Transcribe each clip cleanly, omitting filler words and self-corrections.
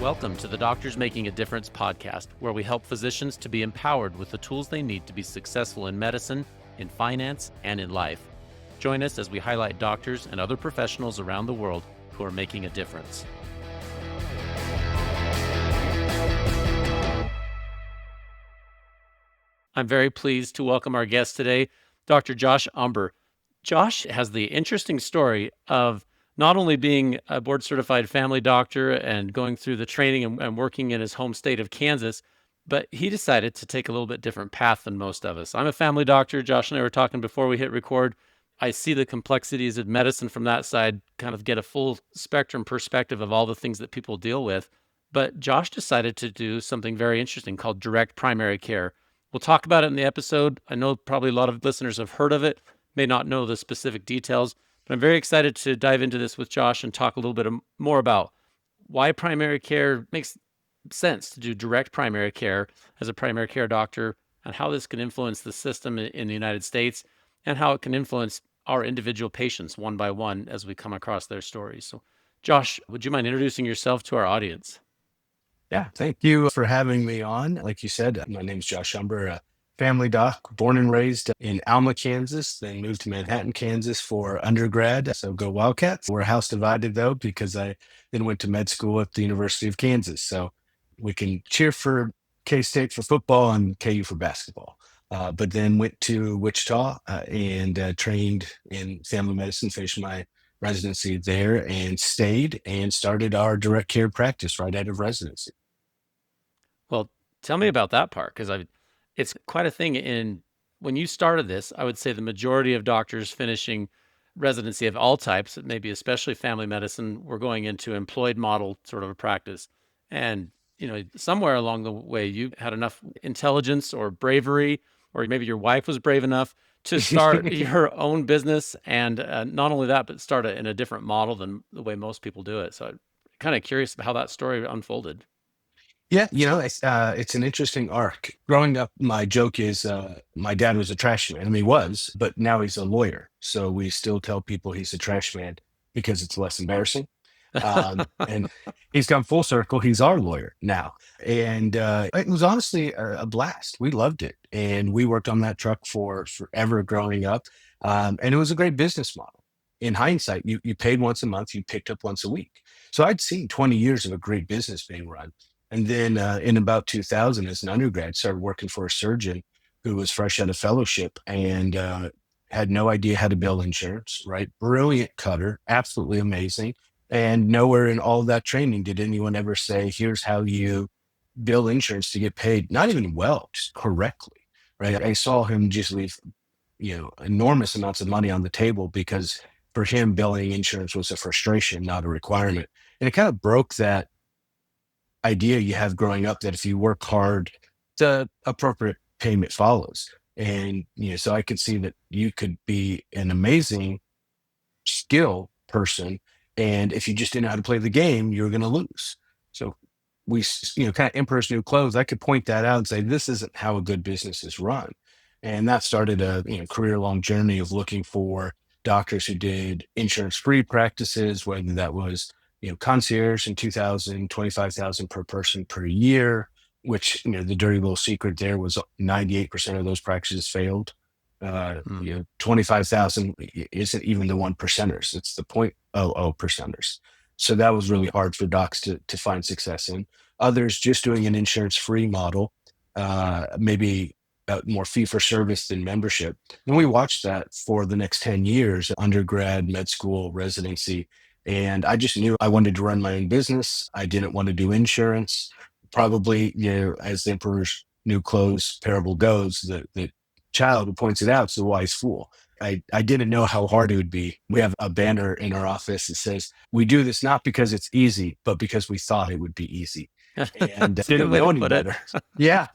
Welcome to the Doctors Making a Difference podcast, where we help physicians to be empowered with the tools they need to be successful in medicine, in finance, and in life. Join us as we highlight doctors and other professionals around the world who are making a difference. I'm very pleased to welcome our guest today, Dr. Josh Umbehr. Josh has the interesting story of not only being a board-certified family doctor and going through the training and working in his home state of Kansas, but he decided to take a little bit different path than most of us. I'm a family doctor. Josh and I were talking before we hit record. I see the complexities of medicine from that side, kind of get a full spectrum perspective of all the things that people deal with. But Josh decided to do something very interesting called direct primary care. We'll talk about it in the episode. I know probably a lot of listeners have heard of it, may not know the specific details, but I'm very excited to dive into this with Josh and talk a little bit more about why primary care makes sense to do direct primary care as a primary care doctor, and how this can influence the system in the United States, and how it can influence our individual patients one by one as we come across their stories. So, Josh, would you mind introducing yourself to our audience? Yeah, thank you for having me on. Like you said, my name is Josh Umbehr, a family doc, born and raised in Alma, Kansas, then moved to Manhattan, Kansas for undergrad. So go Wildcats. We're house divided though, because I then went to med school at the University of Kansas. So we can cheer for K-State for football and KU for basketball. But then went to Wichita and trained in family medicine, finished my residency there and stayed and started our direct care practice right out of residency. Well, tell me about that part, because it's quite a thing. When you started this, I would say the majority of doctors finishing residency of all types, maybe especially family medicine, were going into employed model sort of a practice. And, somewhere along the way, you had enough intelligence or bravery, or maybe your wife was brave enough to start your own business. And not only that, but start it in a different model than the way most people do it. So I'm kind of curious about how that story unfolded. Yeah, it's an interesting arc. Growing up, my joke is my dad was a trash man. I mean, he was, but now he's a lawyer. So we still tell people he's a trash man because it's less embarrassing. And he's come full circle. He's our lawyer now. And it was honestly a blast. We loved it. And we worked on that truck for forever growing up. And it was a great business model. In hindsight, you paid once a month, you picked up once a week. So I'd seen 20 years of a great business being run. And then in about 2000, as an undergrad, started working for a surgeon who was fresh out of fellowship and had no idea how to bill insurance, right? Brilliant cutter, absolutely amazing. And nowhere in all that training did anyone ever say, here's how you bill insurance to get paid, not even well, just correctly, right? I saw him just leave, enormous amounts of money on the table because for him, billing insurance was a frustration, not a requirement. And it kind of broke that idea you have growing up that if you work hard, the appropriate payment follows. And, so I could see that you could be an amazing skill person. And if you just didn't know how to play the game, you were going to lose. So we, kind of emperor's new clothes. I could point that out and say, this isn't how a good business is run. And that started a career-long journey of looking for doctors who did insurance-free practices, whether that was concierge in 2000, 25,000 per person per year, which, the dirty little secret there was 98% of those practices failed. 25,000 isn't even the 1%ers. It's the 0.00%ers. So that was really hard for docs to find success in. Others just doing an insurance-free model, maybe more fee for service than membership. And we watched that for the next 10 years, undergrad, med school, residency. And I just knew I wanted to run my own business. I didn't want to do insurance. Probably, as the emperor's new clothes parable goes, the child who points it out is the wise fool. I didn't know how hard it would be. We have a banner in our office that says, we do this not because it's easy, but because we thought it would be easy. And didn't know any better. Yeah.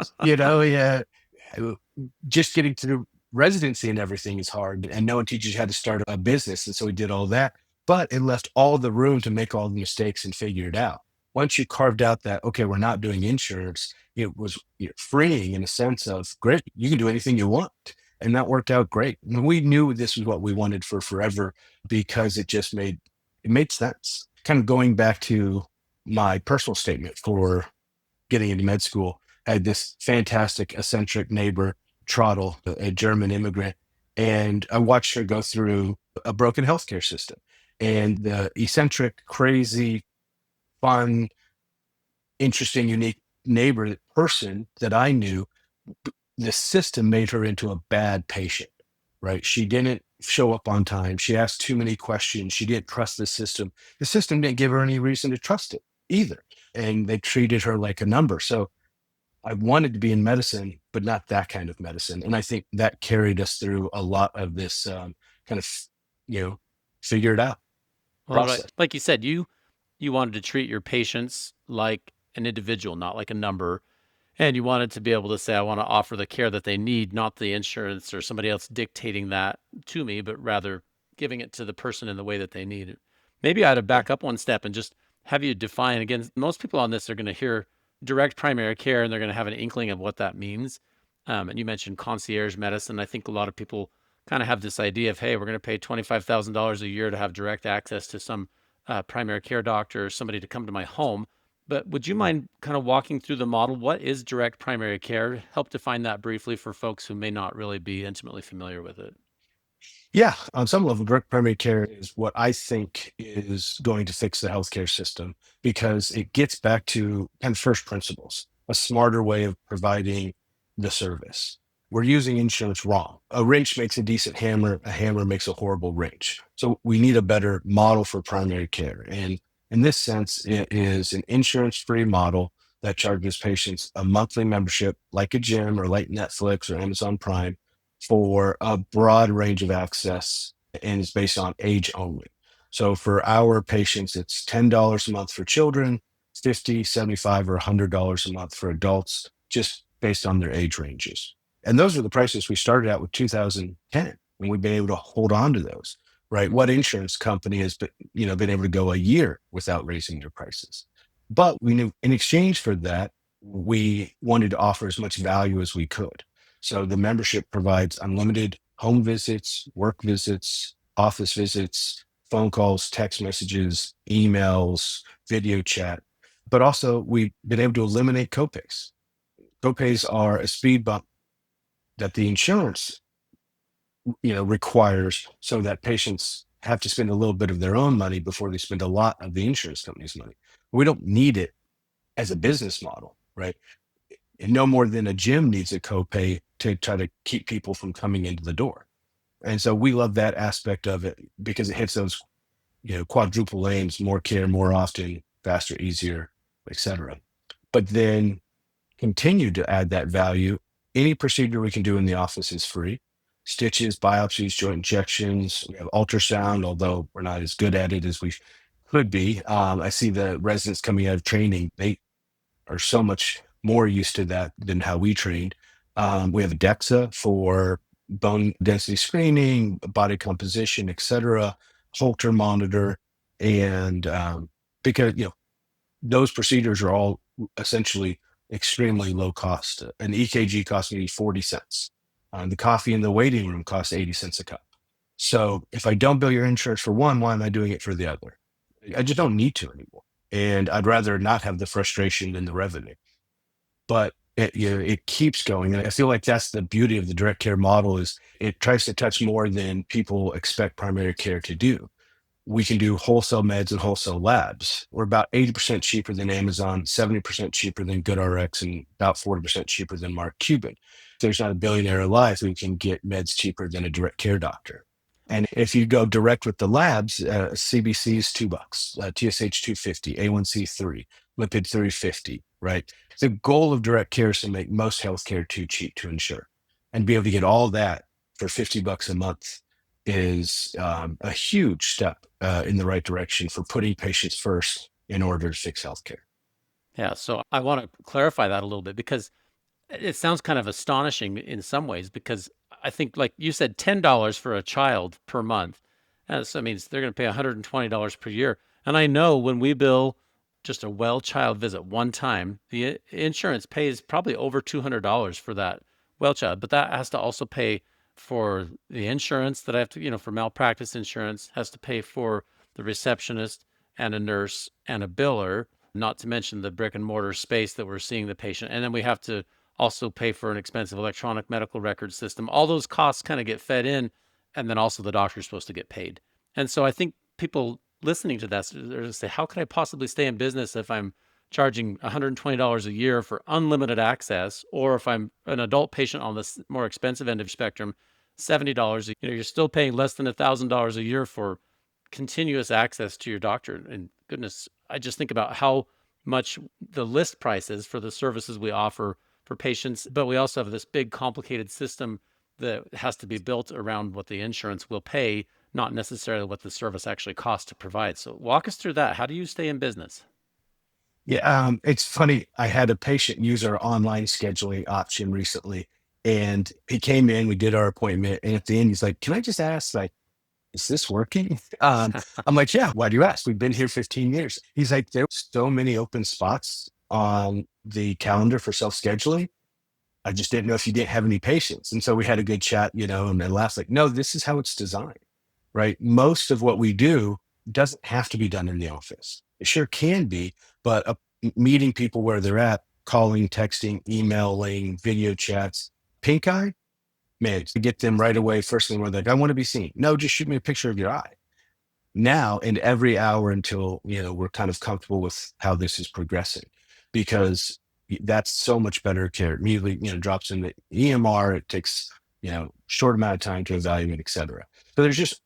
Just getting through residency and everything is hard. And no one teaches you how to start a business. And so we did all that. But it left all the room to make all the mistakes and figure it out. Once you carved out that, okay, we're not doing insurance, it was freeing in a sense of, great, you can do anything you want. And that worked out great. And we knew this was what we wanted for forever because it made sense. Kind of going back to my personal statement for getting into med school. I had this fantastic eccentric neighbor, Trottle, a German immigrant, and I watched her go through a broken healthcare system. And the eccentric, crazy, fun, interesting, unique neighbor person that I knew, the system made her into a bad patient, right? She didn't show up on time. She asked too many questions. She didn't trust the system. The system didn't give her any reason to trust it either. And they treated her like a number. So I wanted to be in medicine, but not that kind of medicine. And I think that carried us through a lot of this kind of, you know, figure it out Well, right. process. Like you said, you wanted to treat your patients like an individual, not like a number. And you wanted to be able to say, I want to offer the care that they need, not the insurance or somebody else dictating that to me, but rather giving it to the person in the way that they need it. Maybe I had to Yeah. back up one step and just have you define again. Most people on this are going to hear direct primary care and they're going to have an inkling of what that means. And you mentioned concierge medicine. I think a lot of people kind of have this idea of, hey, we're going to pay $25,000 a year to have direct access to some primary care doctor or somebody to come to my home. But would you mind kind of walking through the model? What is direct primary care? Help define that briefly for folks who may not really be intimately familiar with it. Yeah, on some level, direct primary care is what I think is going to fix the healthcare system because it gets back to kind of first principles, a smarter way of providing the service. We're using insurance wrong. A wrench makes a decent hammer, a hammer makes a horrible wrench. So we need a better model for primary care. And in this sense, it is an insurance free model that charges patients a monthly membership like a gym or like Netflix or Amazon Prime for a broad range of access and is based on age only. So for our patients, it's $10 a month for children, 50, 75, or $100 a month for adults, just based on their age ranges. And those are the prices we started out with 2010, and we've been able to hold on to those, right? What insurance company has been able to go a year without raising their prices? But we knew in exchange for that, we wanted to offer as much value as we could. So the membership provides unlimited home visits, work visits, office visits, phone calls, text messages, emails, video chat. But also, we've been able to eliminate copays. Copays are a speed bump that the insurance, requires so that patients have to spend a little bit of their own money before they spend a lot of the insurance company's money. We don't need it as a business model, right? And no more than a gym needs a copay to try to keep people from coming into the door. And so we love that aspect of it because it hits those, quadruple aims, more care, more often, faster, easier, et cetera. But then continue to add that value. Any procedure we can do in the office is free. Stitches, biopsies, joint injections, we have ultrasound, although we're not as good at it as we could be. I see the residents coming out of training, they are so much more used to that than how we trained. We have a DEXA for bone density screening, body composition, et cetera, Holter monitor. And because, those procedures are all essentially extremely low cost. An EKG costs me 40 cents. The coffee in the waiting room costs 80 cents a cup. So if I don't bill your insurance for one, why am I doing it for the other? I just don't need to anymore. And I'd rather not have the frustration than the revenue. But it keeps going. And I feel like that's the beauty of the direct care model is it tries to touch more than people expect primary care to do. We can do wholesale meds and wholesale labs. We're about 80% cheaper than Amazon, 70% cheaper than GoodRx, and about 40% cheaper than Mark Cuban. If there's not a billionaire alive who can get meds cheaper than a direct care doctor. And if you go direct with the labs, CBC is $2, TSH 250, A1C 3, lipid 350, right? The goal of direct care is to make most healthcare too cheap to insure and be able to get all that for $50 a month is a huge step in the right direction for putting patients first in order to fix healthcare. Yeah. So I want to clarify that a little bit because it sounds kind of astonishing in some ways because I think, like you said, $10 for a child per month. So that means they're going to pay $120 per year. And I know when we bill just a well child visit one time, the insurance pays probably over $200 for that well child, but that has to also pay for the insurance that I have to, for malpractice insurance, has to pay for the receptionist and a nurse and a biller. not to mention the brick and mortar space that we're seeing the patient. And then we have to also pay for an expensive electronic medical record system. All those costs kind of get fed in, and then also the doctor's supposed to get paid. And so I think people listening to that, they're going to say, how could I possibly stay in business if I'm charging $120 a year for unlimited access, or if I'm an adult patient on the more expensive end of spectrum, $70, you're still paying less than $1,000 a year for continuous access to your doctor. And goodness, I just think about how much the list price is for the services we offer for patients, but we also have this big complicated system that has to be built around what the insurance will pay, not necessarily what the service actually costs to provide. So walk us through that. How do you stay in business? Yeah, it's funny. I had a patient use our online scheduling option recently, and he came in, we did our appointment, and at the end, he's like, "Can I just ask, like, is this working?" I'm like, "Yeah, why do you ask? We've been here 15 years." He's like, "There's so many open spots on the calendar for self-scheduling. I just didn't know if you didn't have any patients." And so we had a good chat, and then last, like, no, this is how it's designed, right? Most of what we do doesn't have to be done in the office. It sure can be, but meeting people where they're at, calling, texting, emailing, video chats, pink eye, man, to get them right away. First thing we're like, I want to be seen. No, just shoot me a picture of your eye now and every hour until we're kind of comfortable with how this is progressing, because that's so much better care. Immediately drops in the EMR. It takes short amount of time to evaluate, etc. So there's just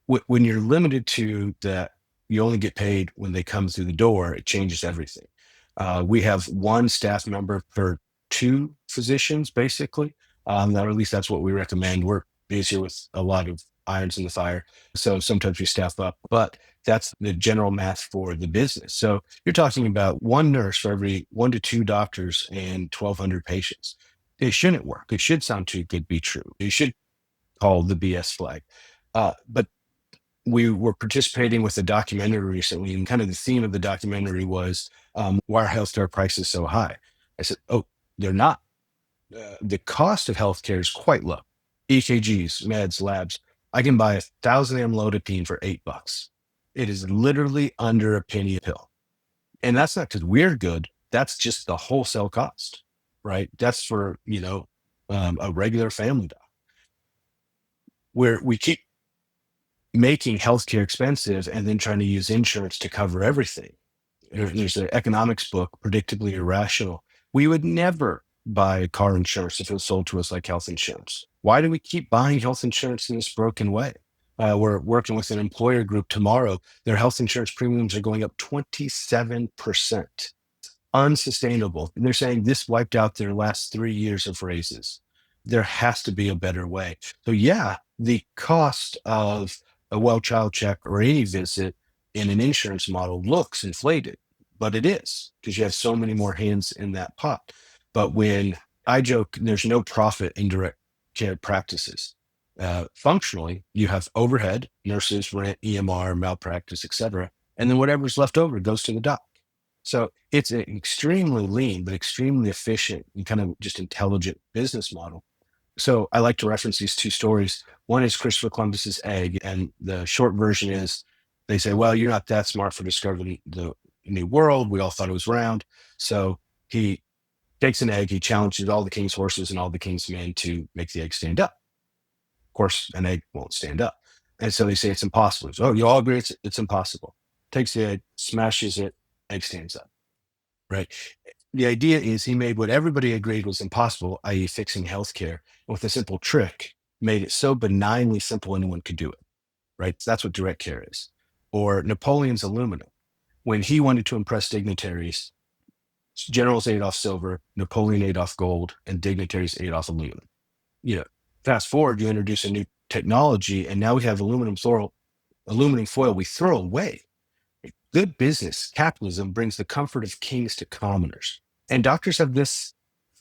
when you're limited to that, you only get paid when they come through the door. It changes everything. We have one staff member per two physicians, basically. Or at least that's what we recommend. We're busier with a lot of irons in the fire, so sometimes we staff up, but that's the general math for the business. So you're talking about one nurse for every 1 to 2 doctors and 1,200 patients. It shouldn't work. It should sound too good to be true. You should call the BS flag. But we were participating with a documentary recently, and kind of the theme of the documentary was, why are healthcare prices so high? I said, oh, they're not. The cost of healthcare is quite low. EKGs, meds, labs. I can buy 1,000 amlodipine for $8. It is literally under a penny a pill. And that's not because we're good. That's just the wholesale cost, right? That's for, a regular family doc. Where we keep making healthcare expensive and then trying to use insurance to cover everything. There's an economics book, Predictably Irrational. We would never buy car insurance if it was sold to us like health insurance. Why do we keep buying health insurance in this broken way? We're working with an employer group tomorrow. Their health insurance premiums are going up 27%. Unsustainable. And they're saying this wiped out their last 3 years of raises. There has to be a better way. So yeah, the cost of a well child check or any visit in an insurance model looks inflated, but it is, because you have so many more hands in that pot. But when I joke, there's no profit in direct care practices. Functionally, you have overhead, nurses, rent, EMR, malpractice, etc., and then whatever's left over goes to the doc. So it's an extremely lean, but extremely efficient and kind of just intelligent business model. So I like to reference these two stories. One is Christopher Columbus's egg, and the short version is they say, well, you're not that smart for discovering the new world. We all thought it was round. So he takes an egg, he challenges all the king's horses and all the king's men to make the egg stand up. Of course, an egg won't stand up. And so they say it's impossible. So, oh, you all agree it's impossible. Takes the egg, smashes it, egg stands up, right? The idea is he made what everybody agreed was impossible, i.e., fixing healthcare, and with a simple trick, made it so benignly simple anyone could do it, right? That's what direct care is. Or Napoleon's aluminum. When he wanted to impress dignitaries, generals ate off silver, Napoleon ate off gold, and dignitaries ate off aluminum. Fast forward, you introduce a new technology, and now we have aluminum foil we throw away. Good business, capitalism brings the comfort of kings to commoners. And doctors have this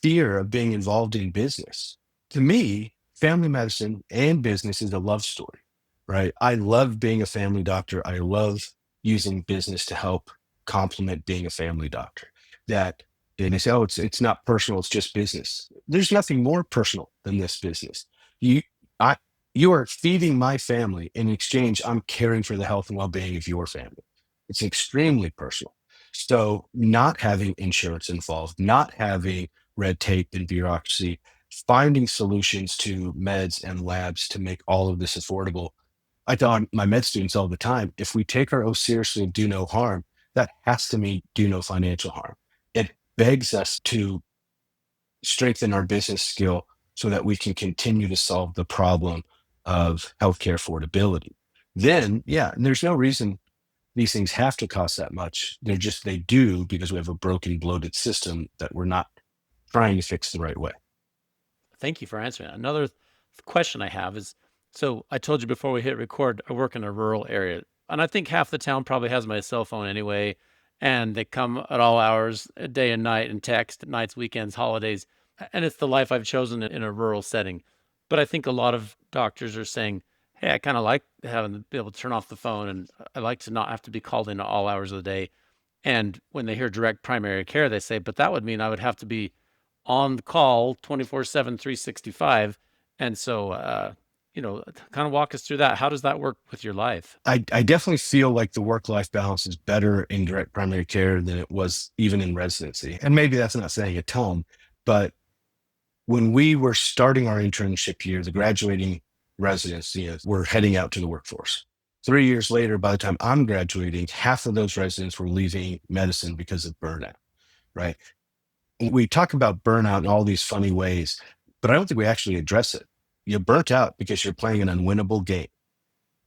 fear of being involved in business. To me, family medicine and business is a love story, right? I love being a family doctor. I love using business to help complement being a family doctor. And they say, oh, it's not personal, it's just business. There's nothing more personal than this business. You, I, you are feeding my family. In exchange, I'm caring for the health and well-being of your family. It's extremely personal. So not having insurance involved, not having red tape and bureaucracy, finding solutions to meds and labs to make all of this affordable. I tell my med students all the time, if we take our oath seriously and do no harm, that has to mean do no financial harm. It begs us to strengthen our business skill so that we can continue to solve the problem of healthcare affordability. Then, yeah, and there's no reason these things have to cost that much. They do because we have a broken, bloated system that we're not trying to fix the right way. Thank you for answering that. Another question I have is, so I told you before we hit record, I work in a rural area, and I think half the town probably has my cell phone anyway, and they come at all hours, day and night, and text nights, weekends, holidays, and it's the life I've chosen in a rural setting. But I think a lot of doctors are saying, "Hey, I kind of like having to be able to turn off the phone, and I like to not have to be called in at all hours of the day." And when they hear direct primary care, they say, "But that would mean I would have to be on the call 24/7, 365." And so, kind of walk us through that. How does that work with your life? I definitely feel like the work-life balance is better in direct primary care than it was even in residency. And maybe that's not saying a ton, but when we were starting our internship year, the graduating residents, were heading out to the workforce. 3 years later, by the time I'm graduating, half of those residents were leaving medicine because of burnout, right? We talk about burnout in all these funny ways, but I don't think we actually address it. You're burnt out because you're playing an unwinnable game.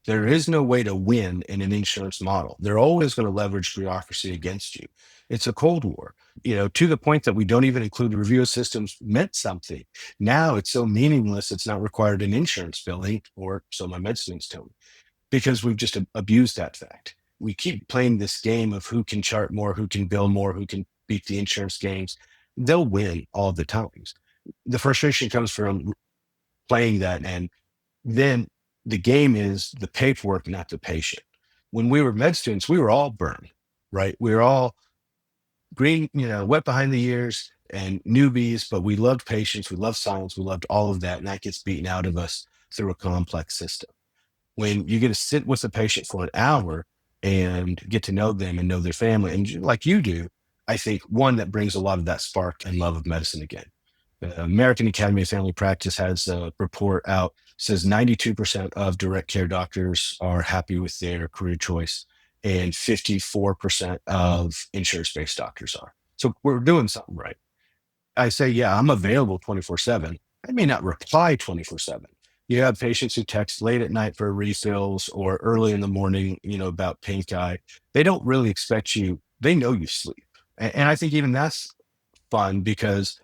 There is no way to win in an insurance model. They're always going to leverage bureaucracy against you. It's a Cold War, to the point that we don't even include review systems meant something. Now it's so meaningless, it's not required in insurance billing, or so my med students tell me, because we've just abused that fact. We keep playing this game of who can chart more, who can bill more, who can beat the insurance games. They'll win all the times. The frustration comes from playing that. And then the game is the paperwork, not the patient. When we were med students, we were all burned, right? We were all green, wet behind the ears and newbies, but we loved patients, we loved science, we loved all of that. And that gets beaten out of us through a complex system. When you get to sit with a patient for an hour and get to know them and know their family, and like you do, I think one that brings a lot of that spark and love of medicine again. The American Academy of Family Practice has a report out, says 92% of direct care doctors are happy with their career choice, and 54% of insurance-based doctors are. So we're doing something right. I say, yeah, I'm available 24/7. I may not reply 24/7. You have patients who text late at night for refills or early in the morning, about pink eye. They don't really expect you. They know you sleep. And I think even that's fun because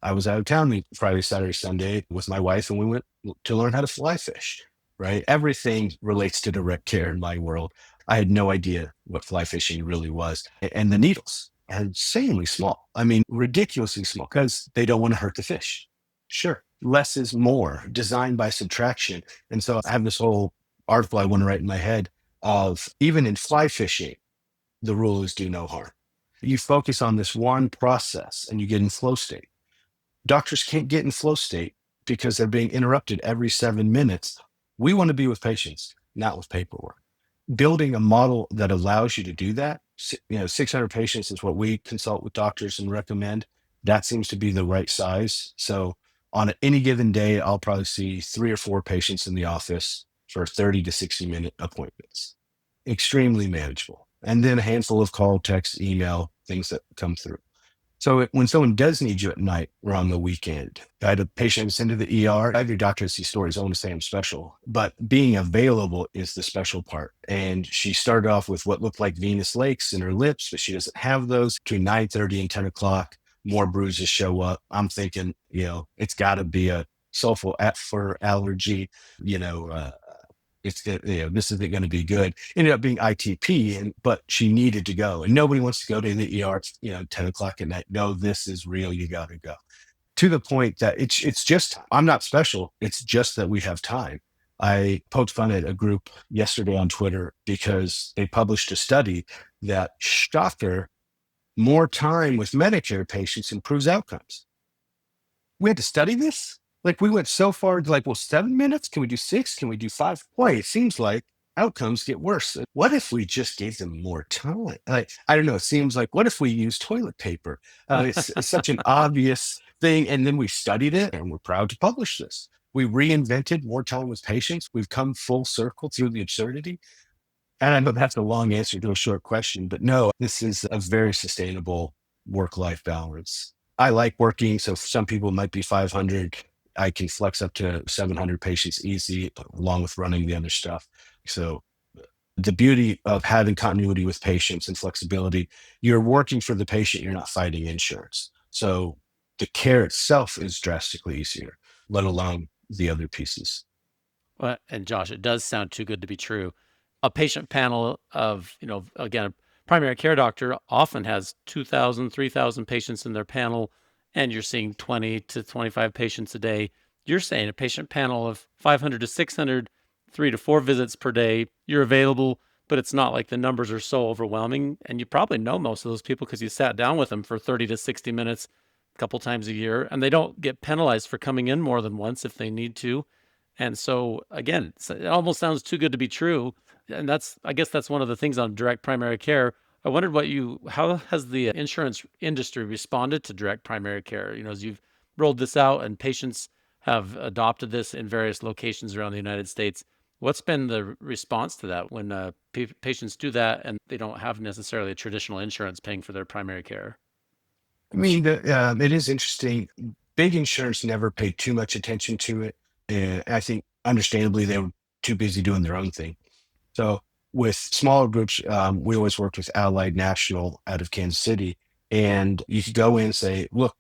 I was out of town Friday, Saturday, Sunday with my wife, and we went to learn how to fly fish, right? Everything relates to direct care in my world. I had no idea what fly fishing really was. And the needles are insanely small. I mean, ridiculously small because they don't want to hurt the fish. Sure, less is more, designed by subtraction. And so I have this whole article I want to write in my head of even in fly fishing, the rule is do no harm. You focus on this one process and you get in flow state. Doctors can't get in flow state because they're being interrupted every 7 minutes. We want to be with patients, not with paperwork. Building a model that allows you to do that, 600 patients is what we consult with doctors and recommend. That seems to be the right size. So on any given day, I'll probably see 3 or 4 patients in the office for 30 to 60-minute appointments. Extremely manageable. And then a handful of call, text, email, things that come through. So when someone does need you at night or on the weekend, I had a patient who's into the ER. I have your doctor to see stories. I want to say I'm special, but being available is the special part. And she started off with what looked like venous lakes in her lips, but she doesn't have those. Between 9:30 and 10 o'clock, more bruises show up. I'm thinking, it's got to be a sulfur allergy, this isn't going to be good. Ended up being ITP, but she needed to go, and nobody wants to go to the ER, 10 o'clock at night. No, this is real. You got to go. To the point that it's just time. I'm not special. It's just that we have time. I poked fun at a group yesterday on Twitter because they published a study that, shocker, more time with Medicare patients improves outcomes. We had to study this. Like we went so far, like, well, 7 minutes? Can we do 6? Can we do 5? Boy, it seems like outcomes get worse. What if we just gave them more time? Like, I don't know. It seems like, what if we use toilet paper? It's such an obvious thing. And then we studied it and we're proud to publish this. We reinvented more time with patients. We've come full circle through the absurdity. And I know that's a long answer to a short question, but no, this is a very sustainable work-life balance. I like working. So some people might be 500. I can flex up to 700 patients easy, along with running the other stuff. So the beauty of having continuity with patients and flexibility, you're working for the patient, you're not fighting insurance. So the care itself is drastically easier, let alone the other pieces. Well, and Josh, it does sound too good to be true. A patient panel of, again, a primary care doctor often has 2,000, 3,000 patients in their panel, and you're seeing 20 to 25 patients a day. You're saying a patient panel of 500 to 600, 3 to 4 visits per day, you're available, but it's not like the numbers are so overwhelming. And you probably know most of those people because you sat down with them for 30 to 60 minutes a couple times a year, and they don't get penalized for coming in more than once if they need to. And so again, it almost sounds too good to be true. And I guess that's one of the things on direct primary care. I wondered how has the insurance industry responded to direct primary care? As you've rolled this out and patients have adopted this in various locations around the United States, what's been the response to that when patients do that and they don't have necessarily a traditional insurance paying for their primary care? I mean, it is interesting. Big insurance never paid too much attention to it. And I think understandably, they were too busy doing their own thing. So with smaller groups, we always worked with Allied National out of Kansas City. And you could go in and say, look,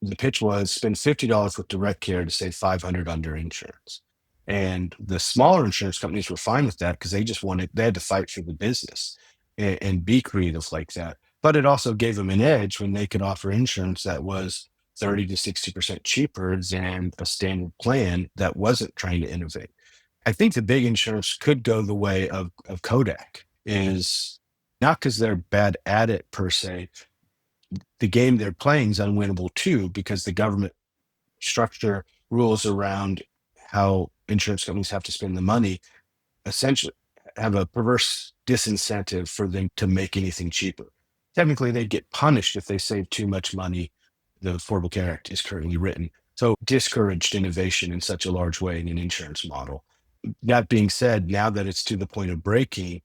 the pitch was spend $50 with direct care to save 500 under insurance. And the smaller insurance companies were fine with that because they had to fight for the business and be creative like that. But it also gave them an edge when they could offer insurance that was 30 to 60% cheaper than a standard plan that wasn't trying to innovate. I think the big insurance could go the way of Kodak, is not because they're bad at it per se. The game they're playing is unwinnable too, because the government structure rules around how insurance companies have to spend the money essentially have a perverse disincentive for them to make anything cheaper. Technically, they'd get punished if they save too much money. The Affordable Care Act is currently written. So discouraged innovation in such a large way in an insurance model. That being said, now that it's to the point of breaking,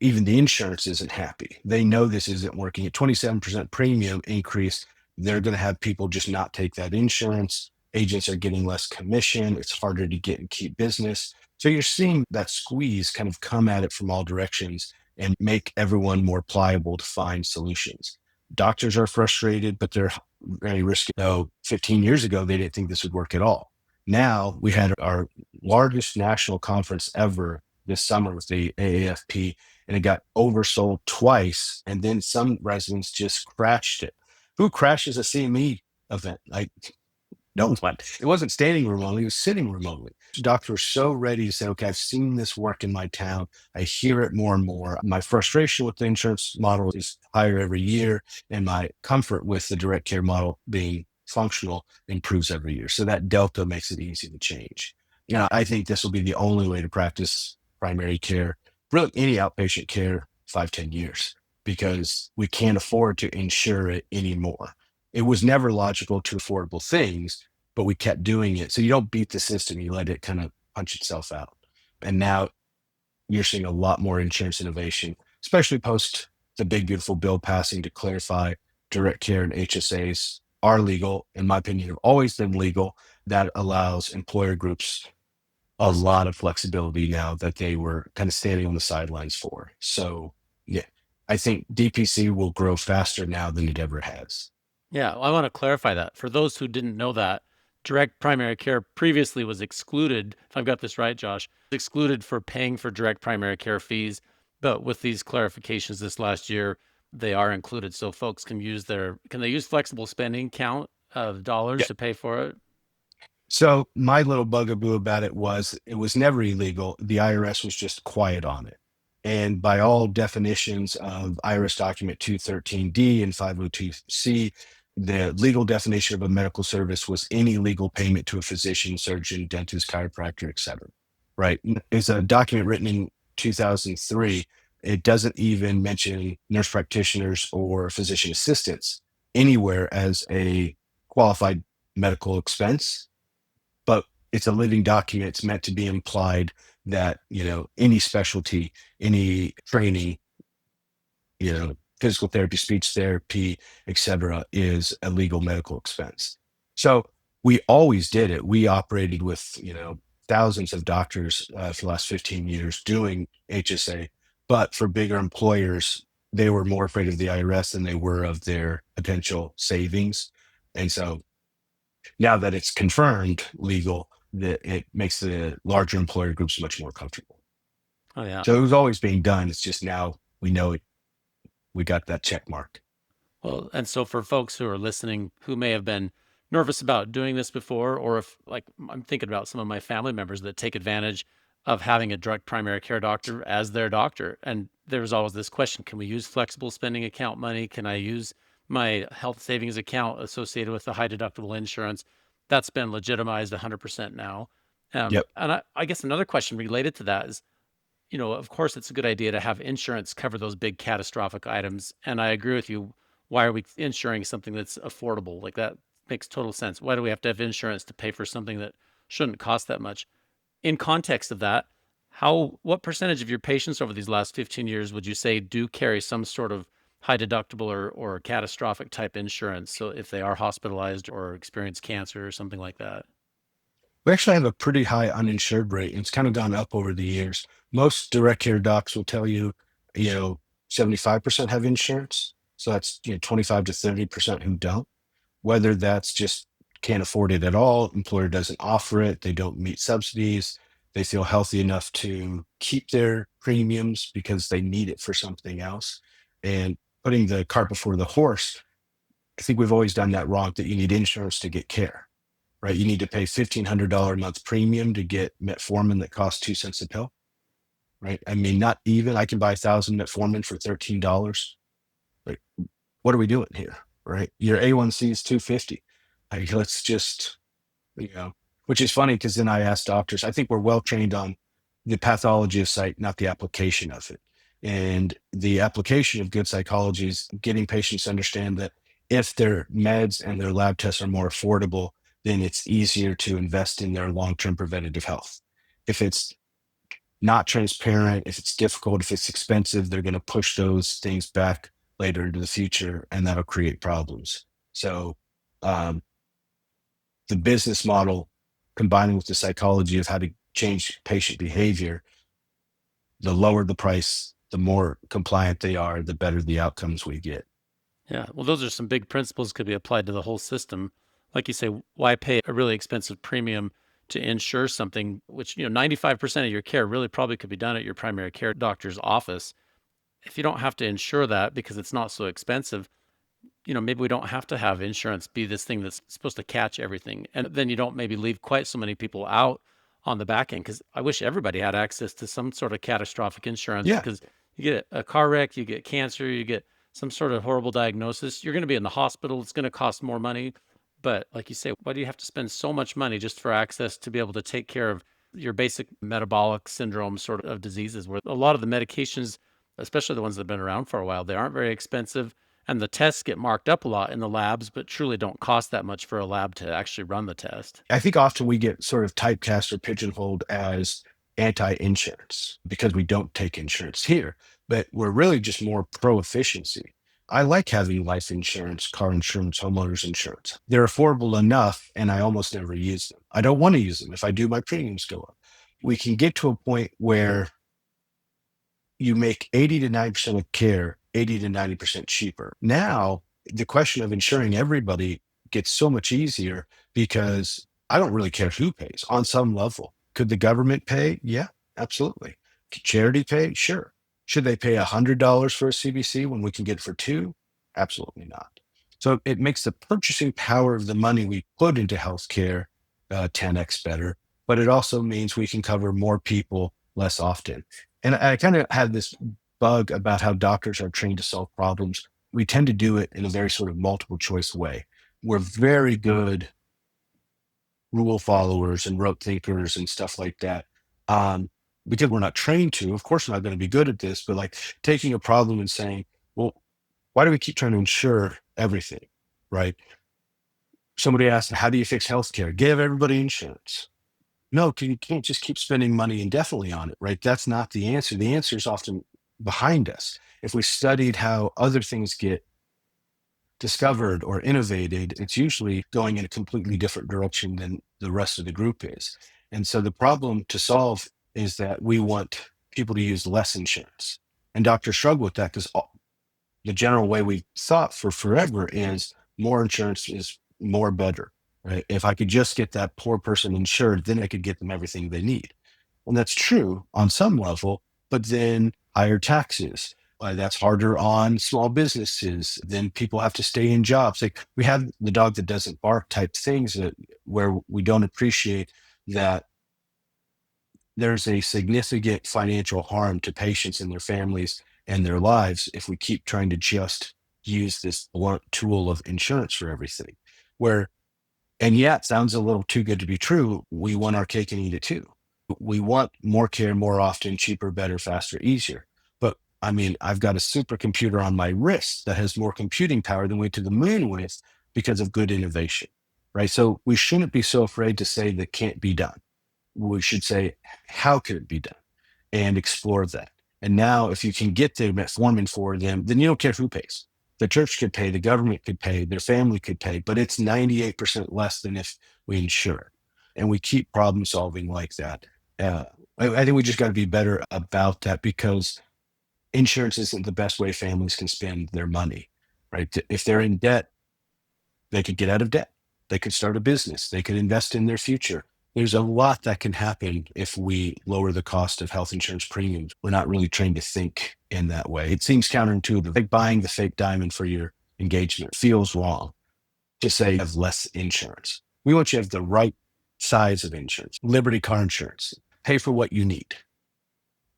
even the insurance isn't happy. They know this isn't working. At 27% premium increase, they're going to have people just not take that insurance. Agents are getting less commission. It's harder to get and keep business. So you're seeing that squeeze kind of come at it from all directions and make everyone more pliable to find solutions. Doctors are frustrated, but they're very risky. So 15 years ago, they didn't think this would work at all. Now we had our largest national conference ever this summer with the AAFP, and it got oversold twice. And then some residents just crashed it. Who crashes a CME event? Like, no one. It wasn't standing room only, it was sitting room only. Doctors were so ready to say, okay, I've seen this work in my town. I hear it more and more. My frustration with the insurance model is higher every year, and my comfort with the direct care model being functional improves every year. So that delta makes it easy to change. I think this will be the only way to practice primary care, really any outpatient care, 5, 10 years, because we can't afford to insure it anymore. It was never logical to affordable things, but we kept doing it. So you don't beat the system, you let it kind of punch itself out. And now you're seeing a lot more insurance innovation, especially post the big, beautiful bill passing to clarify direct care and HSAs are legal. In my opinion, have always been legal. That allows employer groups a lot of flexibility now that they were kind of standing on the sidelines for. So yeah, I think DPC will grow faster now than it ever has. Yeah, I want to clarify that. For those who didn't know that, direct primary care previously was excluded, if I've got this right, Josh, excluded for paying for direct primary care fees. But with these clarifications this last year, they are included. So folks can can they use flexible spending count of dollars Yeah. to pay for it? So my little bugaboo about it was never illegal. The IRS was just quiet on it. And by all definitions of IRS document 213D and 502C, the legal definition of a medical service was any legal payment to a physician, surgeon, dentist, chiropractor, et cetera. right? It's a document written in 2003. It doesn't even mention nurse practitioners or physician assistants anywhere as a qualified medical expense, but it's a living document. It's meant to be implied that, any specialty, any training, physical therapy, speech therapy, etc., is a legal medical expense. So we always did it. We operated with, thousands of doctors for the last 15 years doing HSA, but for bigger employers, they were more afraid of the IRS than they were of their potential savings. And so now that it's confirmed legal, that it makes the larger employer groups much more comfortable. Oh yeah. So it was always being done. It's just now we know it, we got that check mark. Well, and so for folks who are listening who may have been nervous about doing this before, or if, like, I'm thinking about some of my family members that take advantage of having a direct primary care doctor as their doctor. And there's always this question, can we use flexible spending account money? Can I use my health savings account associated with the high deductible insurance? That's been legitimized 100% now. Yep. And I guess another question related to that is, of course, it's a good idea to have insurance cover those big catastrophic items. And I agree with you. Why are we insuring something that's affordable? Like, that makes total sense. Why do we have to have insurance to pay for something that shouldn't cost that much? In context of that, what percentage of your patients over these last 15 years would you say do carry some sort of high deductible or catastrophic type insurance? So if they are hospitalized or experience cancer or something like that. We actually have a pretty high uninsured rate, and it's kind of gone up over the years. Most direct care docs will tell you, you know, 75% have insurance. So that's, 25 to 30% who don't. Whether that's just can't afford it at all, employer doesn't offer it, they don't meet subsidies, they feel healthy enough to keep their premiums because they need it for something else. And putting the cart before the horse, I think we've always done that wrong, that you need insurance to get care, right? You need to pay $1,500 a month premium to get metformin that costs 2 cents a pill, right? I mean, not even, I can buy 1,000 metformin for $13. Like, what are we doing here, right? Your A1C is 250. Like, let's just, which is funny because then I ask doctors, I think we're well trained on the pathology of psych, not the application of it. And the application of good psychology is getting patients to understand that if their meds and their lab tests are more affordable, then it's easier to invest in their long-term preventative health. If it's not transparent, if it's difficult, if it's expensive, they're going to push those things back later into the future, and that'll create problems. So um, the business model combining with the psychology of how to change patient behavior, the lower the price, the more compliant they are, the better the outcomes we get. Yeah. Well, those are some big principles could be applied to the whole system. Like you say, why pay a really expensive premium to insure something which, 95% of your care really probably could be done at your primary care doctor's office. If you don't have to insure that because it's not so expensive, maybe we don't have to have insurance be this thing that's supposed to catch everything. And then you don't maybe leave quite so many people out on the back end, because I wish everybody had access to some sort of catastrophic insurance, Yeah. because you get a car wreck, you get cancer, you get some sort of horrible diagnosis, you're going to be in the hospital. It's going to cost more money. But like you say, why do you have to spend so much money just for access to be able to take care of your basic metabolic syndrome sort of diseases, where a lot of the medications, especially the ones that have been around for a while, they aren't very expensive. And the tests get marked up a lot in the labs, but truly don't cost that much for a lab to actually run the test. I think often we get sort of typecast or pigeonholed as anti-insurance because we don't take insurance here, but we're really just more pro-efficiency. I like having life insurance, car insurance, homeowners insurance. They're affordable enough, and I almost never use them. I don't want to use them. If I do, my premiums go up. We can get to a point where you make 80 to 90% of care 80 to 90% cheaper. Now, the question of insuring everybody gets so much easier because I don't really care who pays on some level. Could the government pay? Yeah, absolutely. Could charity pay? Sure. Should they pay $100 for a CBC when we can get it for two? Absolutely not. So it makes the purchasing power of the money we put into healthcare 10x better, but it also means we can cover more people less often. And I kind of had this bug about how doctors are trained to solve problems. We tend to do it in a very sort of multiple choice way. We're very good rule followers and rote thinkers and stuff like that. um, because we're not trained to. Of course, we're not going to be good at this, but like taking a problem and saying, well, why do we keep trying to insure everything? Right. Somebody asked, how do you fix healthcare? Give everybody insurance. No, you can't just keep spending money indefinitely on it, right? That's not the answer. The answer is often behind us. If we studied how other things get discovered or innovated, it's usually going in a completely different direction than the rest of the group is. And so the problem to solve is that we want people to use less insurance. And doctors struggle with that because the general way we thought for forever is more insurance is more better, right? If I could just get that poor person insured, then I could get them everything they need. And that's true on some level, but then higher taxes. That's harder on small businesses. Then people have to stay in jobs. Like we have the dog that doesn't bark type things where we don't appreciate that there's a significant financial harm to patients and their families and their lives if we keep trying to just use this blunt tool of insurance for everything. Where, and yeah, it sounds a little too good to be true. We want our cake and eat it too. We want more care more often, cheaper, better, faster, easier. But I mean, I've got a supercomputer on my wrist that has more computing power than went to the moon with because of good innovation, right? So we shouldn't be so afraid to say that can't be done. We should say, how could it be done? And explore that. And now, if you can get the metformin for them, then you don't care who pays. The church could pay, the government could pay, their family could pay, but it's 98% less than if we insure it. And we keep problem solving like that. Uh, I think we just got to be better about that because insurance isn't the best way families can spend their money, right? If they're in debt, they could get out of debt. They could start a business. They could invest in their future. There's a lot that can happen if we lower the cost of health insurance premiums. We're not really trained to think in that way. It seems counterintuitive. Like buying the fake diamond for your engagement feels wrong to say you have less insurance. We want you to have the right size of insurance. Liberty car insurance. Pay for what you need.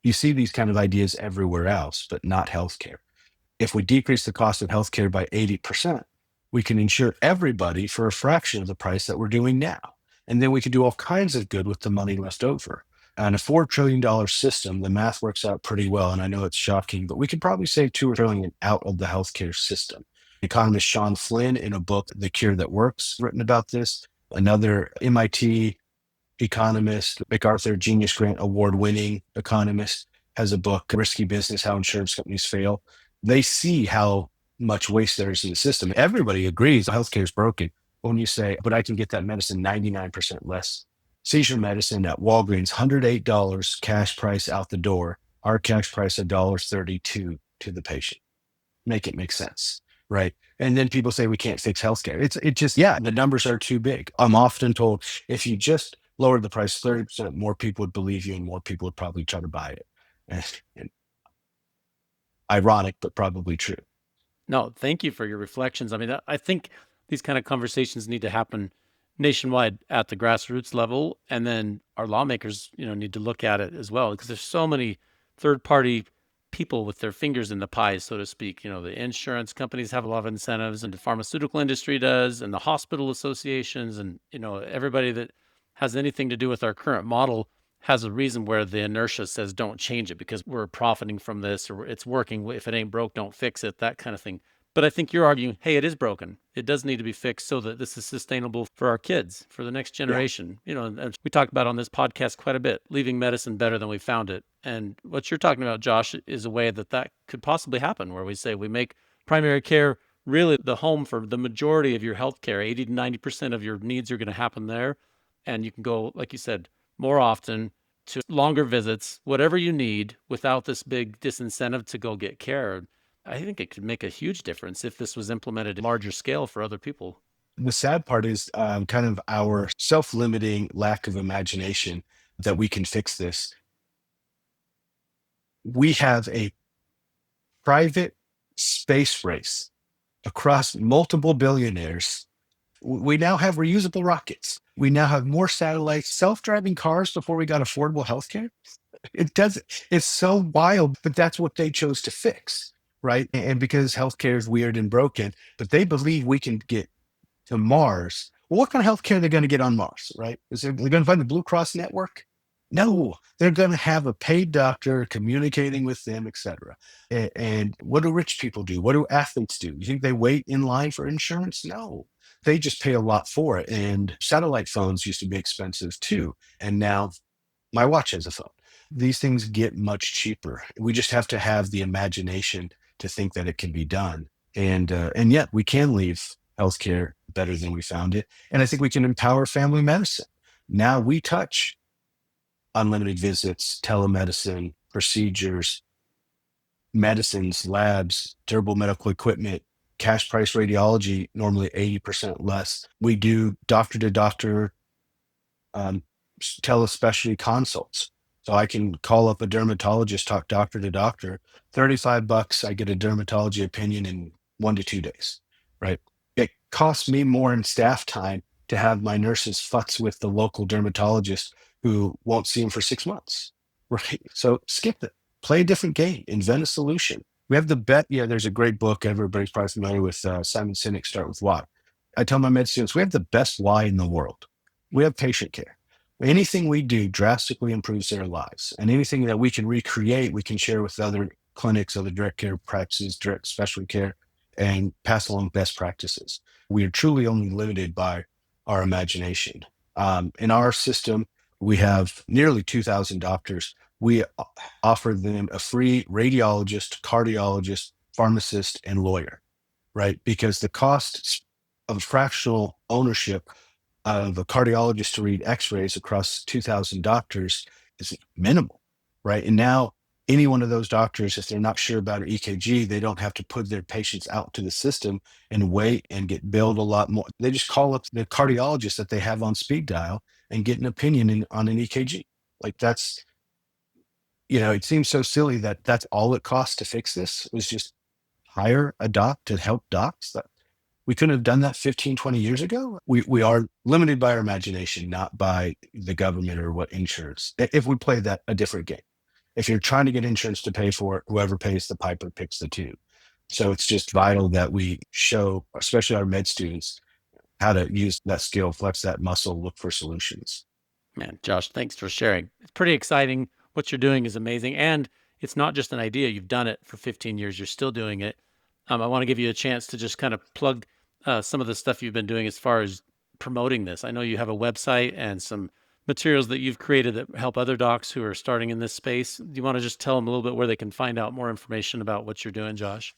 You see these kind of ideas everywhere else, but not healthcare. If we decrease the cost of healthcare by 80%, we can insure everybody for a fraction of the price that we're doing now. And then we can do all kinds of good with the money left over. On a $4 trillion system, the math works out pretty well. And I know it's shocking, but we could probably save $2 trillion out of the healthcare system. Economist Sean Flynn, in a book, The Cure That Works, written about this. Another MIT economist, MacArthur Genius Grant Award winning economist, has a book, Risky Business, How Insurance Companies Fail. They see how much waste there is in the system. Everybody agrees healthcare is broken. When you say, but I can get that medicine 99% less. Seizure medicine at Walgreens, $108 cash price out the door. Our cash price, $1.32 to the patient. Make it make sense, right? And then people say we can't fix healthcare. It just, yeah, the numbers are too big. I'm often told if you just lowered the price 30%, more people would believe you and more people would probably try to buy it. And ironic, but probably true. No, thank you for your reflections. I mean, I think these kind of conversations need to happen nationwide at the grassroots level, and then our lawmakers, need to look at it as well because there's so many third-party people with their fingers in the pie, so to speak. The insurance companies have a lot of incentives, and the pharmaceutical industry does, and the hospital associations, and everybody that has anything to do with our current model has a reason where the inertia says don't change it because we're profiting from this or it's working. If it ain't broke, don't fix it, that kind of thing. But I think you're arguing, hey, it is broken. It does need to be fixed so that this is sustainable for our kids, for the next generation. And we talked about on this podcast quite a bit, leaving medicine better than we found it. And what you're talking about, Josh, is a way that could possibly happen where we say we make primary care really the home for the majority of your healthcare. 80 to 90% of your needs are going to happen there. And you can go, like you said, more often to longer visits, whatever you need without this big disincentive to go get care. I think it could make a huge difference if this was implemented at larger scale for other people. The sad part is kind of our self-limiting lack of imagination that we can fix this. We have a private space race across multiple billionaires. We now have reusable rockets. We now have more satellites, self-driving cars before we got affordable healthcare. It doesn't, it's so wild, but that's what they chose to fix, right? And because healthcare is weird and broken, but they believe we can get to Mars. Well, what kind of healthcare are they going to get on Mars, right? They're going to find the Blue Cross network? No, they're going to have a paid doctor communicating with them, etc. And what do rich people do? What do athletes do? You think they wait in line for insurance? No, they just pay a lot for it. And satellite phones used to be expensive too. And now my watch has a phone. These things get much cheaper. We just have to have the imagination to think that it can be done. And yet we can leave healthcare better than we found it. And I think we can empower family medicine. Now we touch unlimited visits, telemedicine, procedures, medicines, labs, durable medical equipment, cash price radiology, normally 80% less. We do doctor to doctor telespecialty consults. So I can call up a dermatologist, talk doctor to doctor, $35. I get a dermatology opinion in 1 to 2 days, right? It costs me more in staff time to have my nurses futz with the local dermatologist who won't see him for 6 months, right? So skip it, play a different game, invent a solution. We have the bet. Yeah, there's a great book. Everybody's probably familiar with Simon Sinek, Start With Why. I tell my med students, we have the best why in the world. We have patient care. Anything we do drastically improves their lives. And anything that we can recreate, we can share with other clinics, other direct care practices, direct specialty care, and pass along best practices. We are truly only limited by our imagination. In our system, we have nearly 2,000 doctors. We offer them a free radiologist, cardiologist, pharmacist, and lawyer, right? Because the costs of fractional ownership of a cardiologist to read x-rays across 2,000 doctors is minimal, right? And now any one of those doctors, if they're not sure about an EKG, they don't have to put their patients out to the system and wait and get billed a lot more. They just call up the cardiologist that they have on speed dial and get an opinion on an EKG. Like that's, it seems so silly that that's all it costs to fix this was just hire a doc to help docs. We couldn't have done that 15, 20 years ago. We are limited by our imagination, not by the government or what insurance. If we play that a different game, if you're trying to get insurance to pay for it, whoever pays the piper picks the tube. So it's just vital that we show, especially our med students, how to use that skill, flex that muscle, look for solutions. Man, Josh, thanks for sharing. It's pretty exciting. What you're doing is amazing. And it's not just an idea. You've done it for 15 years. You're still doing it. I want to give you a chance to just kind of plug some of the stuff you've been doing as far as promoting this. I know you have a website and some materials that you've created that help other docs who are starting in this space. Do you want to just tell them a little bit where they can find out more information about what you're doing, Josh?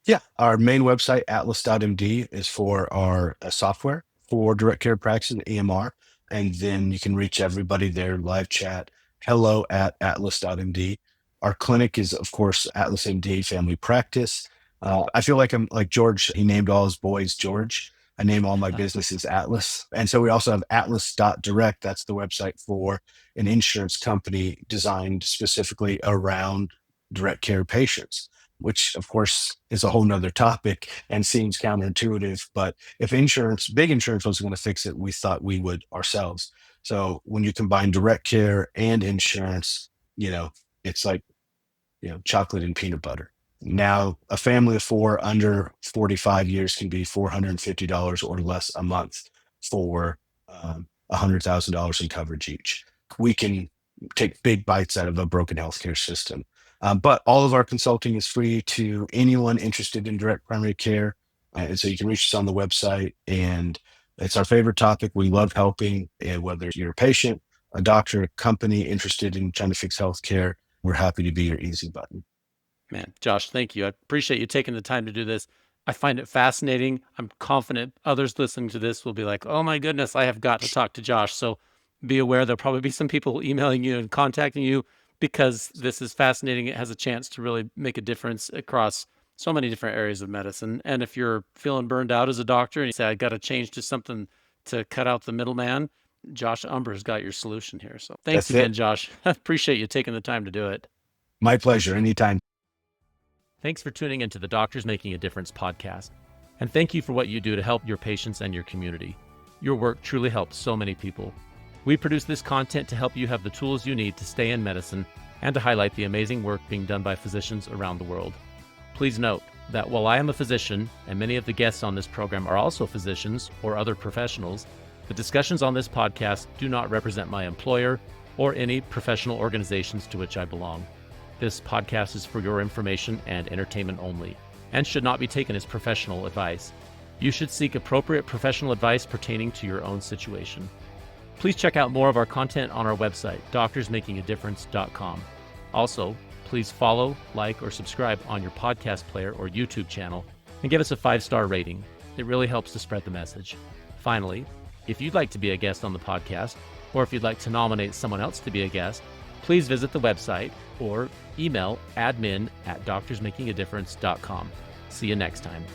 Yeah, our main website, atlas.md, is for our software for direct care practice and EMR. And then you can reach everybody there, live chat, hello@atlas.md. Our clinic is, of course, Atlas MD Family Practice. I feel like I'm like George. He named all his boys George. I name all my businesses Atlas. And so we also have atlas.direct. That's the website for an insurance company designed specifically around direct care patients, which of course is a whole nother topic and seems counterintuitive. But if big insurance wasn't going to fix it, we thought we would ourselves. So when you combine direct care and insurance, it's like, chocolate and peanut butter. Now, a family of four under 45 years can be $450 or less a month for $100,000 in coverage each. We can take big bites out of a broken healthcare system. But all of our consulting is free to anyone interested in direct primary care. And so you can reach us on the website. And it's our favorite topic. We love helping, whether you're a patient, a doctor, a company interested in trying to fix healthcare, we're happy to be your easy button. Man, Josh, thank you. I appreciate you taking the time to do this. I find it fascinating. I'm confident others listening to this will be like, oh my goodness, I have got to talk to Josh. So be aware there'll probably be some people emailing you and contacting you because this is fascinating. It has a chance to really make a difference across so many different areas of medicine. And if you're feeling burned out as a doctor and you say, I got to change to something to cut out the middleman, Josh Umber's got your solution here. So thanks That's again, it. Josh. I appreciate you taking the time to do it. My pleasure. Anytime. Thanks for tuning into the Doctors Making a Difference podcast. And thank you for what you do to help your patients and your community. Your work truly helps so many people. We produce this content to help you have the tools you need to stay in medicine and to highlight the amazing work being done by physicians around the world. Please note that while I am a physician and many of the guests on this program are also physicians or other professionals, the discussions on this podcast do not represent my employer, or any professional organizations to which I belong. This podcast is for your information and entertainment only, and should not be taken as professional advice. You should seek appropriate professional advice pertaining to your own situation. Please check out more of our content on our website, doctorsmakingadifference.com. Also, please follow, like, or subscribe on your podcast player or YouTube channel, and give us a 5-star rating. It really helps to spread the message. Finally, if you'd like to be a guest on the podcast, or if you'd like to nominate someone else to be a guest, please visit the website or email admin@doctorsmakingadifference.com. See you next time.